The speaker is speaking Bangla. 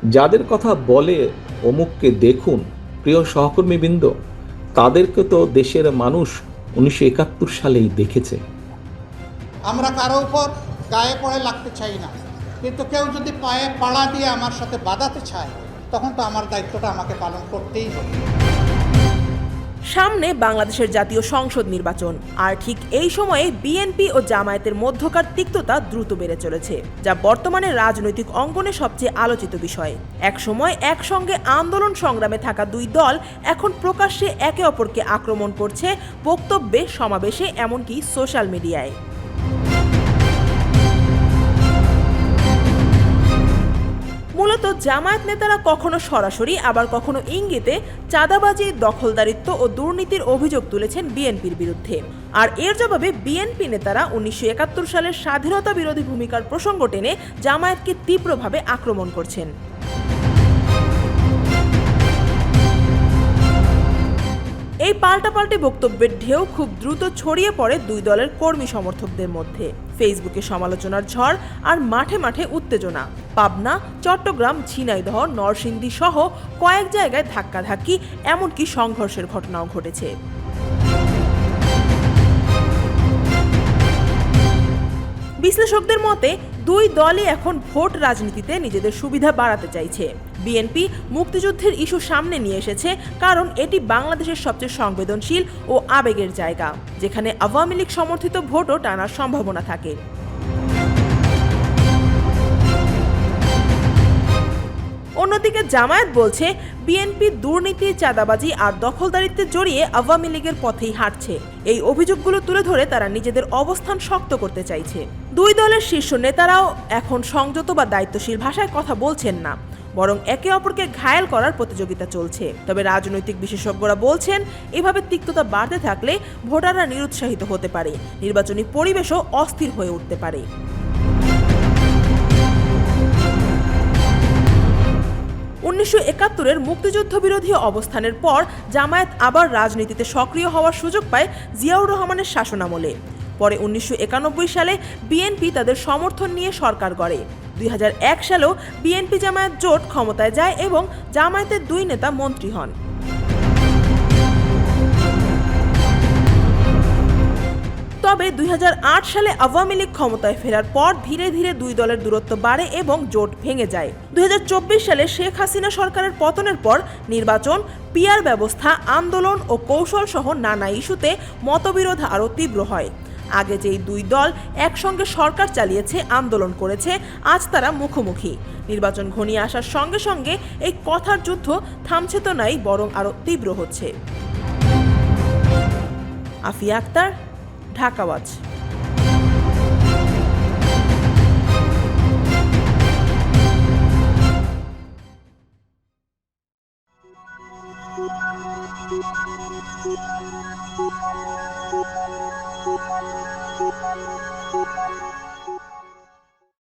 যাদের কথা বলে অমুককে দেখুন, প্রিয় সহকর্মীবৃন্দ, তাদেরকে তো দেশের মানুষ 1971 সালেই দেখেছে। আমরা কারো উপর গায়ে পড়ে লাগতে চাই না, কিন্তু কেউ যদি পায়ে পাড়া দিয়ে আমার সাথে বাঁধাতে চায়, তখন তো আমার দায়িত্বটা আমাকে পালন করতেই হবে। সামনে বাংলাদেশের জাতীয় সংসদ নির্বাচন, আর ঠিক এই সময়ে বিএনপি ও জামায়াতের মধ্যকার তিক্ততা দ্রুত বেড়ে চলেছে, যা বর্তমানে রাজনৈতিক অঙ্গনে সবচেয়ে আলোচিত বিষয়। একসময় একসঙ্গে আন্দোলন সংগ্রামে থাকা দুই দল এখন প্রকাশ্যে একে অপরকে আক্রমণ করছে, বক্তব্যে, সমাবেশে, এমনকি সোশ্যাল মিডিয়ায়। মূলত জামায়াত নেতারা কখনো সরাসরি, আবার কখনো ইঙ্গিতে চাঁদাবাজি, দখলদারিত্ব ও দুর্নীতির অভিযোগ তুলেছেন বিএনপির বিরুদ্ধে। আর এর জবাবে বিএনপি নেতারা 1971 সালের স্বাধীনতা বিরোধী ভূমিকার প্রসঙ্গ টেনে জামায়াতকে তীব্রভাবে আক্রমণ করছেন। এই পাল্টাপাল্টি বক্তব্যের ঢেউ খুব দ্রুত ছড়িয়ে পড়ে দুই দলের কর্মী সমর্থকদের মধ্যে। ফেসবুকে সমালোচনার ঝড় আর মাঠে মাঠে উত্তেজনা। পাবনা, চট্টগ্রাম, ঝিনাইদহ, নরসিংদী সহ কয়েক জায়গায় ধাক্কাধাক্কি, এমনকি সংঘর্ষের ঘটনাও ঘটেছে। বিশ্লেষকদের মতে দুই দলই এখন ভোট রাজনীতিতে নিজেদের সুবিধা বাড়াতে চাইছে। বিএনপি মুক্তিযুদ্ধের ইস্যু সামনে নিয়ে এসেছে, কারণ এটি বাংলাদেশের সবচেয়ে সংবেদনশীল ও আবেগের জায়গা, যেখানে আওয়ামী লীগ সমর্থিত ভোটও টানার সম্ভাবনা থাকে। অন্যদিকে জামায়াত বলছে বিএনপি দুর্নীতি, চাঁদাবাজি আর দখলদারিত্বে জড়িয়ে আওয়ামী লীগের পথেই হাঁটছে। এই অভিযোগগুলো তুলে ধরে তারা নিজেদের অবস্থান শক্ত করতে চাইছে। দুই দলের শীর্ষ নেতারাও এখন সংযত বা দায়িত্বশীল ভাষায় কথা বলছেন না, বরং একে অপরকে ঘায়েল করার প্রতিযোগিতা চলছে। তবে রাজনৈতিক বিশেষজ্ঞরা বলছেন, এভাবে তিক্ততা বাড়তে থাকলে ভোটাররা নিরুৎসাহিত হতে পারে, নির্বাচনী পরিবেশও অস্থির হয়ে উঠতে পারে। 1971-এর মুক্তিযুদ্ধ বিরোধী অবস্থানের পর জামায়াত আবার রাজনীতিতে সক্রিয় হওয়ার সুযোগ পায় জিয়াউর রহমানের শাসনামলে। পরে 1991 সালে বিএনপি তাদের সমর্থন নিয়ে সরকার গড়ে। 2001 সালেও বিএনপি জামায়াত জোট ক্ষমতায় যায় এবং জামায়াতের দুই নেতা মন্ত্রী হন। তবে 2008 সালে আওয়ামী লীগ ক্ষমতায় ফেরার পর ধীরে ধীরে দুই দলের দূরত্ব বাড়ে এবং জোট ভেঙে যায়। 2024 সালে শেখ হাসিনা সরকারের পতনের পর নির্বাচন, পিআর ব্যবস্থা, আন্দোলন ও কৌশল সহ নানা ইস্যুতে মতবিরোধ আরও তীব্র হয়। আগে যেই দুই দল একসঙ্গে সরকার চালিয়েছে, আন্দোলন করেছে, আজ তারা মুখোমুখি। নির্বাচন ঘনিয়ে আসার সঙ্গে সঙ্গে এই কথার যুদ্ধ থামছে তো নাই, বরং আরও তীব্র হচ্ছে। Afia Akter, Dhaka watch. Thank you.